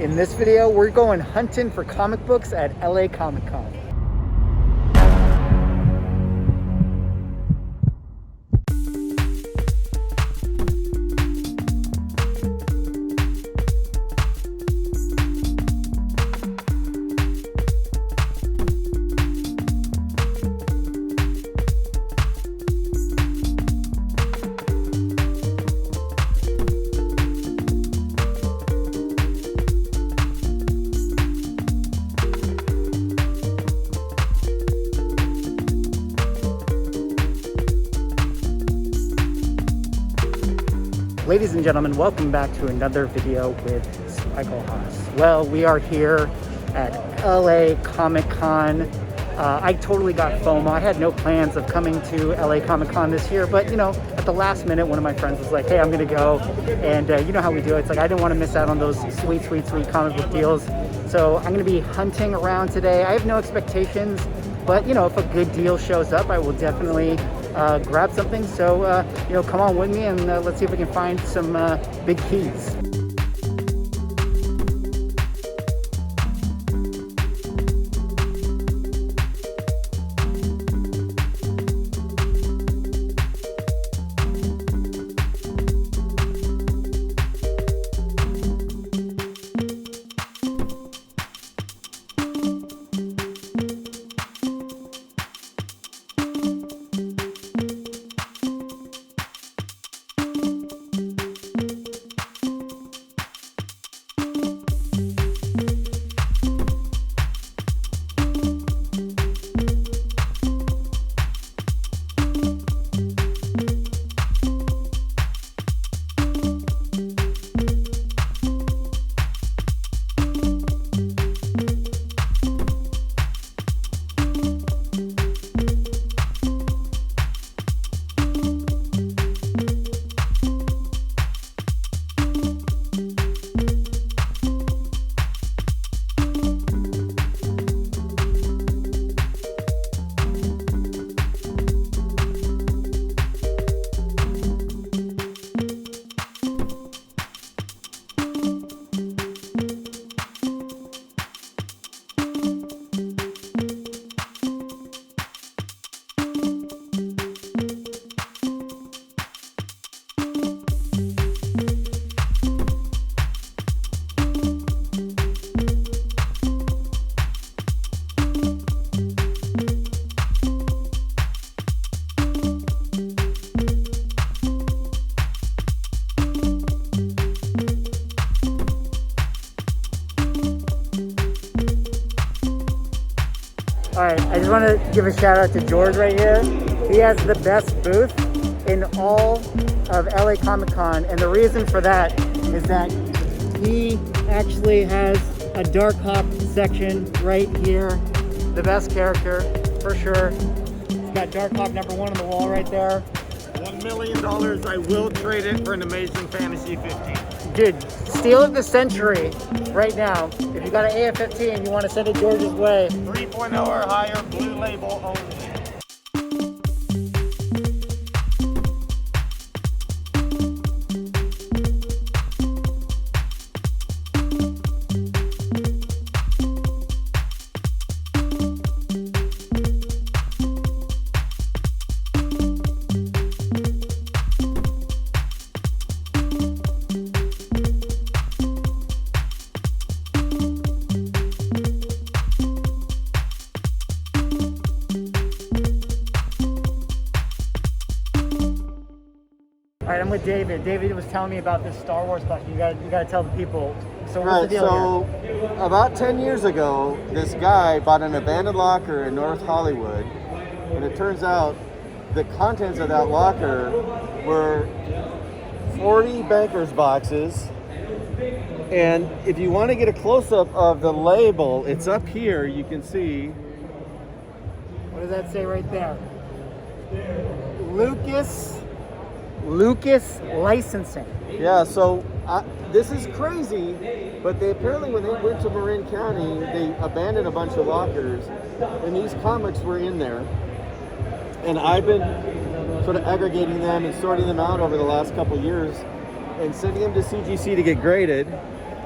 In this video, we're going hunting for comic books at LA Comic Con. Ladies and gentlemen, welcome back to another video with Spec. Well, we are here at LA Comic Con. I totally got FOMO. I had no plans of coming to LA Comic Con this year, but you know, at the last minute, one of my friends was like, hey, I'm gonna go. And you know how we do it. It's like, I didn't want to miss out on those sweet comic book deals. So I'm gonna be hunting around today. I have no expectations, but you know, if a good deal shows up, I will definitely grab something. So you know, come on with me and let's see if we can find some big keys. All right, I just want to give a shout out to George right here. He has the best booth in all of LA Comic Con, and the reason for that is that he actually has a Dark Hawk section right here. The best character, for sure. He's got Dark Hawk #1 on the wall right there. $1 million, I will trade it for an Amazing Fantasy 15. Dude, steal of the century right now. If you got an AF-15 and you want to send it George's way. 3.0 or higher, blue label only. All right, I'm with David. David was telling me about this Star Wars collection. You gotta tell the people. So what's the deal here? About 10 years ago, this guy bought an abandoned locker in North Hollywood, and it turns out the contents of that locker were 40 banker's boxes. And if you want to get a close-up of the label, it's up here. You can see. What does that say right there? Lucas Licensing. Yeah, so this is crazy, but they apparently, when they went to Marin County, they abandoned a bunch of lockers, and these comics were in there. And I've been sort of aggregating them and sorting them out over the last couple of years and sending them to CGC to get graded.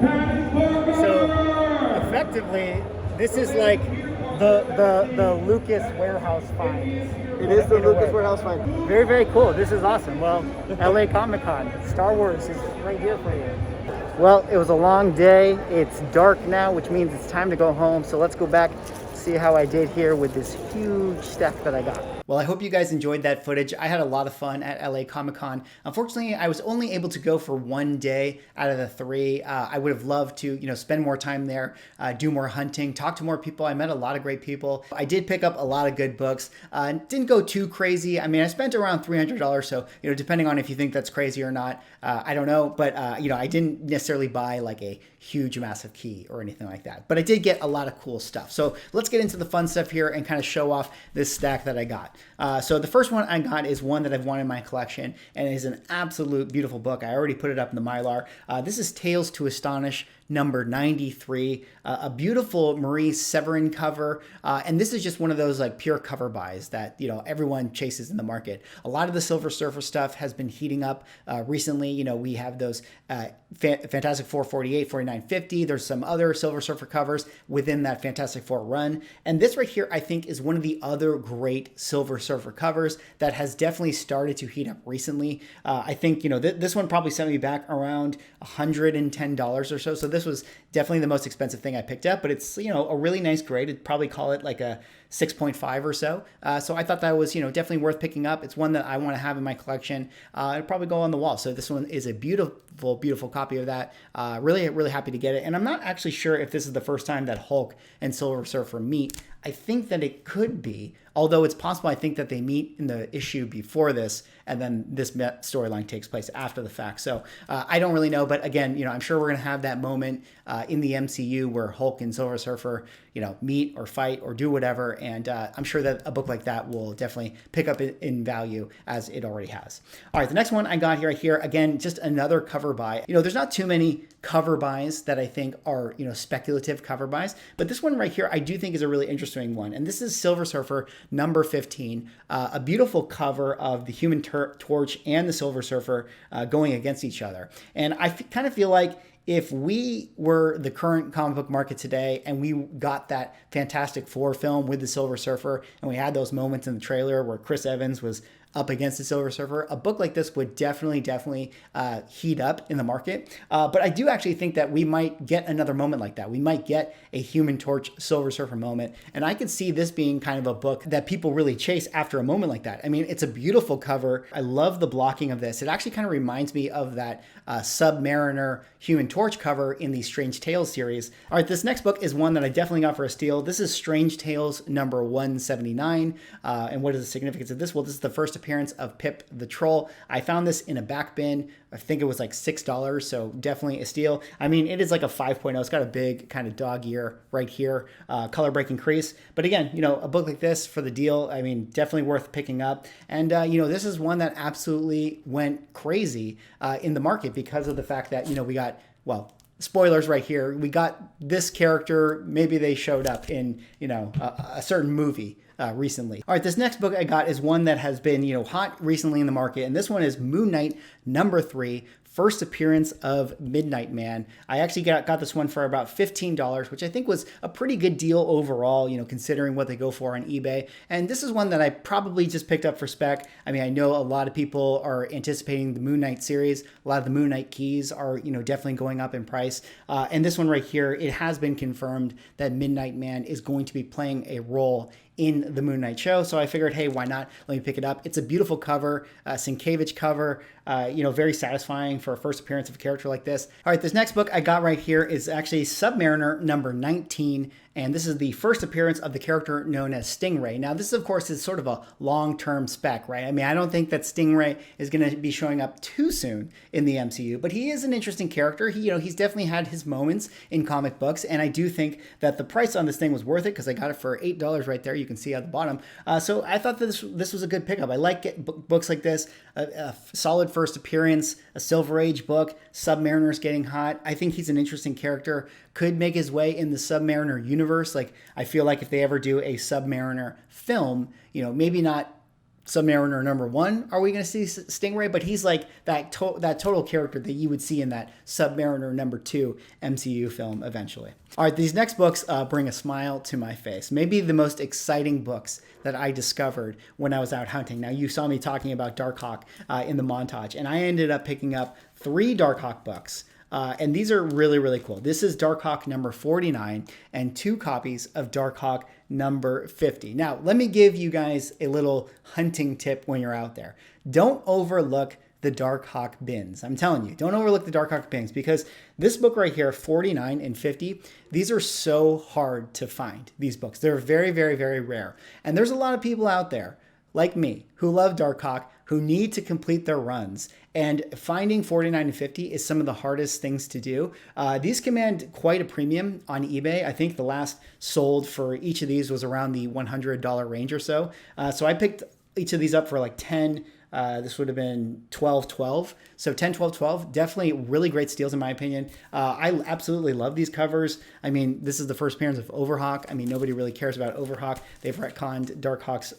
So effectively, this is like the Lucas warehouse finds. It is the in a Lucas way. Warehouse find. Very, very cool. This is awesome. Well, LA Comic Con, Star Wars is right here for you. Well, it was a long day. It's dark now, which means it's time to go home. So let's go back, see how I did here with this huge stack that I got. Well, I hope you guys enjoyed that footage. I had a lot of fun at LA Comic Con. Unfortunately, I was only able to go for one day out of the 3. I would have loved to, spend more time there, do more hunting, talk to more people. I met a lot of great people. I did pick up a lot of good books. Didn't go too crazy. I mean, I spent around $300. So, depending on if you think that's crazy or not, I don't know. But, I didn't necessarily buy like a huge, massive key or anything like that. But I did get a lot of cool stuff. So let's get into the fun stuff here and kind of show off this stack that I got. So the first one I got is one that I've wanted in my collection, and it is an absolute beautiful book. I already put it up in the Mylar. This is Tales to Astonish number 93, a beautiful Marie Severin cover. And this is just one of those like pure cover buys that, everyone chases in the market. A lot of the Silver Surfer stuff has been heating up recently. We have those Fantastic Four 48, 49, 50. There's some other Silver Surfer covers within that Fantastic Four run. And this right here, I think, is one of the other great Silver Surfer covers that has definitely started to heat up recently. I think, this one probably sent me back around $110 or so. So this was definitely the most expensive thing I picked up, but it's, a really nice grade. I'd probably call it like a 6.5 or so. So I thought that was, definitely worth picking up. It's one that I want to have in my collection. It'd probably go on the wall. So this one is a beautiful, beautiful copy of that. Really, really happy to get it. And I'm not actually sure if this is the first time that Hulk and Silver Surfer meet. I think that it could be, although it's possible I think that they meet in the issue before this, and then this storyline takes place after the fact. So I don't really know, but again, I'm sure we're going to have that moment in the MCU where Hulk and Silver Surfer, meet or fight or do whatever, and I'm sure that a book like that will definitely pick up in value as it already has. All right, the next one I got here, again, just another cover buy. There's not too many cover buys that I think are, speculative cover buys, but this one right here I do think is a really interesting one, and this is Silver Surfer number 15, a beautiful cover of the Human Torch and the Silver Surfer going against each other. And I kind of feel like if we were the current comic book market today and we got that Fantastic Four film with the Silver Surfer and we had those moments in the trailer where Chris Evans was up against the Silver Surfer, a book like this would definitely heat up in the market. But I do actually think that we might get another moment like that. We might get a Human Torch Silver Surfer moment. And I could see this being kind of a book that people really chase after a moment like that. I mean, it's a beautiful cover. I love the blocking of this. It actually kind of reminds me of that Submariner Human Torch cover in the Strange Tales series. All right, this next book is one that I definitely got for a steal. This is Strange Tales number 179. And what is the significance of this? Well, this is the first appearance of Pip the Troll. I found this in a back bin. I think it was like $6, so definitely a steal. I mean, it is like a 5.0. It's got a big kind of dog ear right here, color breaking crease. But again, a book like this for the deal, I mean, definitely worth picking up. And, this is one that absolutely went crazy in the market because of the fact that, we got, well, spoilers right here. We got this character, maybe they showed up in, a certain movie recently. All right, this next book I got is one that has been, hot recently in the market. And this one is Moon Knight number 3, first appearance of Midnight Man. I actually got this one for about $15, which I think was a pretty good deal overall, considering what they go for on eBay. And this is one that I probably just picked up for spec. I mean, I know a lot of people are anticipating the Moon Knight series. A lot of the Moon Knight keys are, definitely going up in price. And this one right here, it has been confirmed that Midnight Man is going to be playing a role in the Moon Knight show. So I figured, hey, why not? Let me pick it up. It's a beautiful cover, Sienkiewicz cover, very satisfying for a first appearance of a character like this. All right, this next book I got right here is actually Submariner number 19. And this is the first appearance of the character known as Stingray. Now, this, of course, is sort of a long-term spec, right? I mean, I don't think that Stingray is going to be showing up too soon in the MCU, but he is an interesting character. He's definitely had his moments in comic books, and I do think that the price on this thing was worth it because I got it for $8 right there. You can see at the bottom. So I thought that this was a good pickup. I like books like this, a solid first appearance, a Silver Age book, Submariner's getting hot. I think he's an interesting character. Could make his way in the Submariner universe. Like, I feel like if they ever do a Submariner film, maybe not Submariner #1, are we going to see Stingray? But he's like that total character that you would see in that Submariner #2 MCU film eventually. All right, these next books bring a smile to my face. Maybe the most exciting books that I discovered when I was out hunting. Now, you saw me talking about Darkhawk in the montage, and I ended up picking up 3 Darkhawk books. And these are really, really cool. This is Darkhawk #49 and 2 copies of Darkhawk #50. Now, let me give you guys a little hunting tip when you're out there. Don't overlook the Darkhawk bins. I'm telling you, don't overlook the Darkhawk bins, because this book right here, 49 and 50, these are so hard to find, these books. They're very, very, very rare. And there's a lot of people out there like me who love Darkhawk, who need to complete their runs. And finding 49 and 50 is some of the hardest things to do. These command quite a premium on eBay. I think the last sold for each of these was around the $100 range or so. So I picked each of these up for like 10. This would have been 12. So 10, 12. Definitely really great steals in my opinion. I absolutely love these covers. I mean, this is the first appearance of Overhawk. I mean, nobody really cares about Overhawk. They've retconned Darkhawk's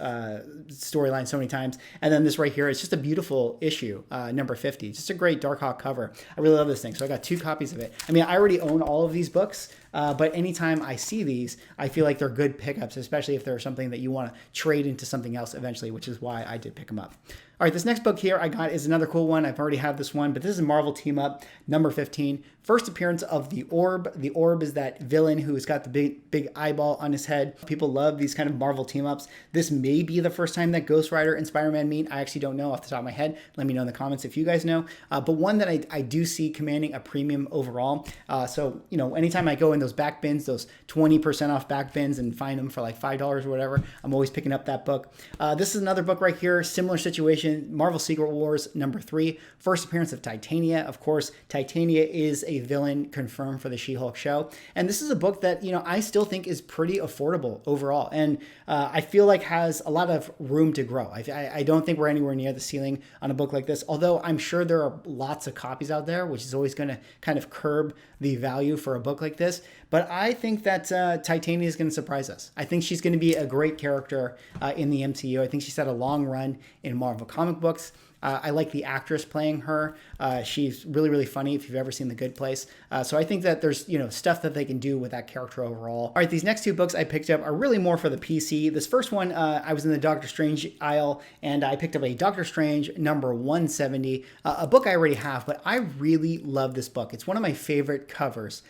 storyline so many times. And then this right here is just a beautiful issue, #50. Just a great Darkhawk cover. I really love this thing. So I got 2 copies of it. I mean, I already own all of these books. But anytime I see these, I feel like they're good pickups, especially if they're something that you want to trade into something else eventually, which is why I did pick them up. All right, this next book here I got is another cool one. I've already had this one, but this is a Marvel Team Up #15. First appearance of the Orb. The Orb is that villain who's got the big eyeball on his head. People love these kind of Marvel team-ups. This may be the first time that Ghost Rider and Spider-Man meet. I actually don't know off the top of my head. Let me know in the comments if you guys know. But one that I do see commanding a premium overall. So, you know, anytime I go in those back bins, those 20% off back bins, and find them for like $5 or whatever, I'm always picking up that book. This is another book right here. Similar situation. Marvel Secret Wars #3. First appearance of Titania. Of course, Titania is a villain confirmed for the She-Hulk show. And this is a book that, you know, I still think is pretty affordable overall. And I feel like has a lot of room to grow. I don't think we're anywhere near the ceiling on a book like this, although I'm sure there are lots of copies out there, which is always going to kind of curb the value for a book like this. But I think that Titania is going to surprise us. I think she's going to be a great character in the MCU. I think she's had a long run in Marvel comic books. I like the actress playing her. She's really, really funny if you've ever seen The Good Place. So I think that there's, you know, stuff that they can do with that character overall. All right, these next 2 books I picked up are really more for the PC. This first one, I was in the Doctor Strange aisle, and I picked up a Doctor Strange #170, a book I already have, but I really love this book. It's one of my favorite covers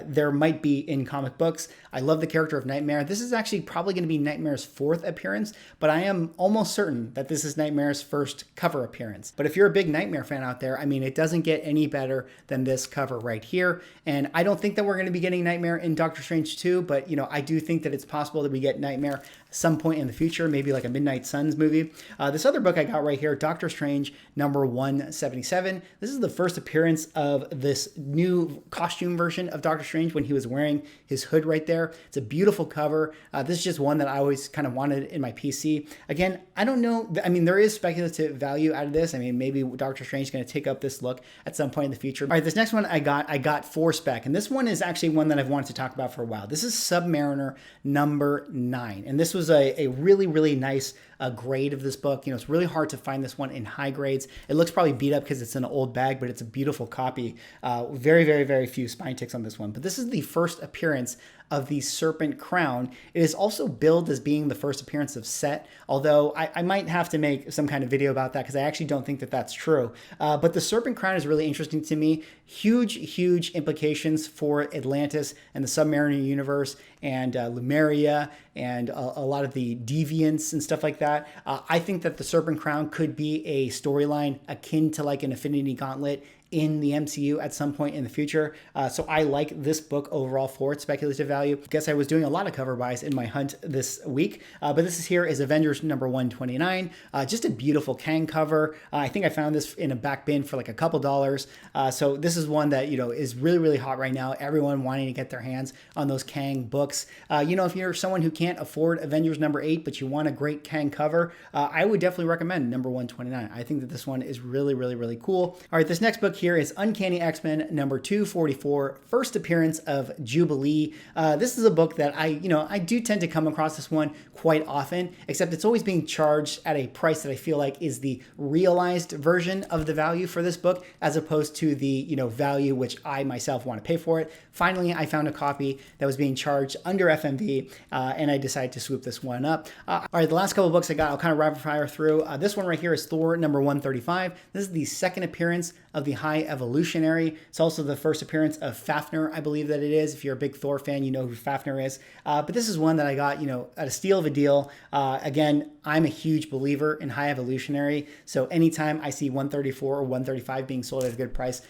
there might be in comic books. I love the character of Nightmare. This is actually probably going to be Nightmare's 4th appearance, but I am almost certain that this is Nightmare's first cover appearance. But if you're a big Nightmare fan out there, I mean, it doesn't get any better than this cover right here. And I don't think that we're going to be getting Nightmare in Doctor Strange 2, but, you know, I do think that it's possible that we get Nightmare some point in the future, maybe like a Midnight Suns movie. This other book I got right here, Doctor Strange #177. This is the first appearance of this new costume version of Doctor Strange when he was wearing his hood right there. It's a beautiful cover. This is just one that I always kind of wanted in my PC. Again, I don't know. I mean, there is speculative value out of this. I mean, maybe Doctor Strange is going to take up this look at some point in the future. All right, this next one I got for Spec, and this one is actually one that I've wanted to talk about for a while. This is Submariner #9, and this was a really, really nice grade of this book. You know, it's really hard to find this one in high grades. It looks probably beat up because it's an old bag, but it's a beautiful copy. Very, very, very few spine ticks on this one. But this is the first appearance of the Serpent Crown. It is also billed as being the first appearance of Set, although I might have to make some kind of video about that because I actually don't think that that's true. But the Serpent Crown is really interesting to me. Huge, huge implications for Atlantis and the Submariner universe and Lemuria and a lot of the deviants and stuff like that. I think that the Serpent Crown could be a storyline akin to like an Infinity Gauntlet in the MCU at some point in the future. So I like this book overall for its speculative value. Guess I was doing a lot of cover buys in my hunt this week, but this is Avengers #129. Just a beautiful Kang cover. I think I found this in a back bin for like a couple dollars. So this is one that, you know, is really, really hot right now. Everyone wanting to get their hands on those Kang books. You know, if you're someone who can't afford Avengers #8, but you want a great Kang cover, I would definitely recommend #129. I think that this one is really, really, really cool. All right, this next book here is Uncanny X-Men number 244, first appearance of Jubilee. This is a book that I do tend to come across this one quite often, except it's always being charged at a price that I feel like is the realized version of the value for this book, as opposed to the value which I myself want to pay for it. Finally, I found a copy that was being charged under FMV, and I decided to swoop this one up. All right, the last couple of books I got, I'll kind of rapid fire through. This one right here is Thor number 135. This is the second appearance of the High Evolutionary. It's also the first appearance of Fafnir, I believe that it is. If you're a big Thor fan, you know who Fafnir is. But this is one that I got, at a steal of a deal. Again, I'm a huge believer in High Evolutionary, so anytime I see 134 or 135 being sold at a good price,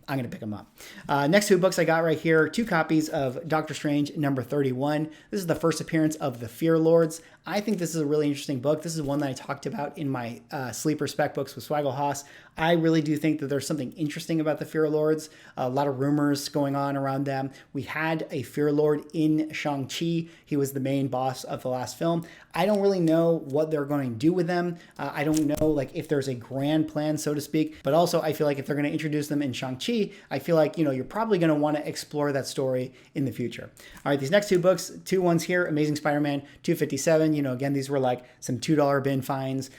I'm going to pick them up. Next two books I got right here, two copies of Doctor Strange number 31. This is the first appearance of the Fear Lords. I think this is a really interesting book. This is one that I talked about in my Sleeper Spec books with Swaggle Haas. I really do think that there's something interesting about the Fear Lords. A lot of rumors going on around them. We had a Fear Lord in Shang-Chi. He was the main boss of the last film. I don't really know what they're going to do with them. I don't know if there's a grand plan, so to speak. But also, I feel like if they're going to introduce them in Shang-Chi, I feel like, you're probably going to want to explore that story in the future. All right, these next two books, two ones here, Amazing Spider-Man 257. Again, these were like some $2 bin finds.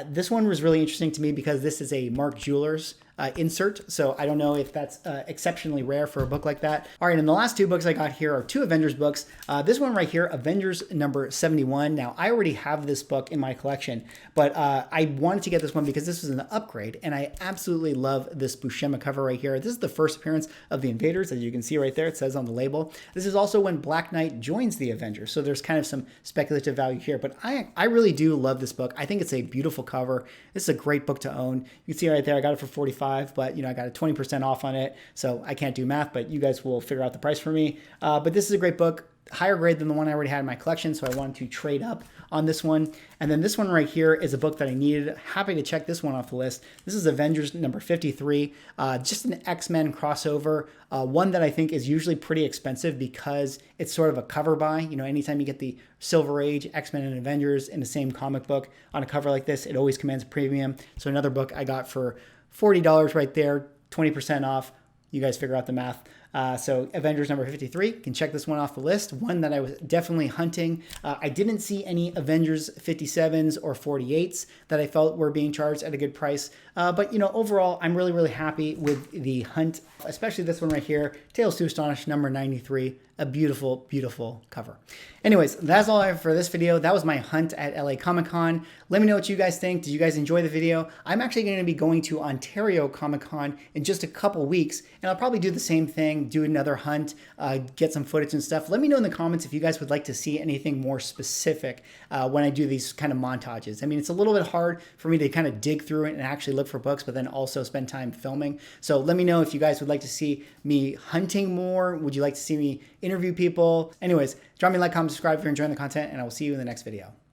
This one was really interesting to me because this is a Mark Jewelers insert, so I don't know if that's exceptionally rare for a book like that. All right, and the last two books I got here are two Avengers books. This one right here, Avengers number 71. Now, I already have this book in my collection, but I wanted to get this one because this was an upgrade, and I absolutely love this Buscema cover right here. This is the first appearance of the Invaders, as you can see right there. It says on the label. This is also when Black Knight joins the Avengers, so there's kind of some speculative value here, but I really do love this book. I think it's a beautiful cover. This is a great book to own. You can see right there, I got it for $45, but I got a 20% off on it, so I can't do math, but you guys will figure out the price for me. But this is a great book, higher grade than the one I already had in my collection, so I wanted to trade up on this one. And then this one right here is a book that I needed. Happy to check this one off the list. This is Avengers number 53, just an X-Men crossover, one that I think is usually pretty expensive because it's sort of a cover buy. Anytime you get the Silver Age, X-Men and Avengers in the same comic book on a cover like this, it always commands a premium. So another book I got for $40 right there, 20% off. You guys figure out the math. So Avengers number 53, you can check this one off the list. One that I was definitely hunting. I didn't see any Avengers 57s or 48s that I felt were being charged at a good price. But overall, I'm really, really happy with the hunt, especially this one right here, Tales to Astonish number 93. A beautiful, beautiful cover. Anyways, that's all I have for this video. That was my hunt at LA Comic Con. Let me know what you guys think. Did you guys enjoy the video? I'm actually going to be going to Ontario Comic Con in just a couple weeks, and I'll probably do the same thing, do another hunt, get some footage and stuff. Let me know in the comments if you guys would like to see anything more specific when I do these kind of montages. I mean, it's a little bit hard for me to kind of dig through it and actually look for books, but then also spend time filming. So let me know if you guys would like to see me hunting more. Would you like to see me interview people? Anyways, drop me a like, comment, subscribe if you're enjoying the content, and I will see you in the next video.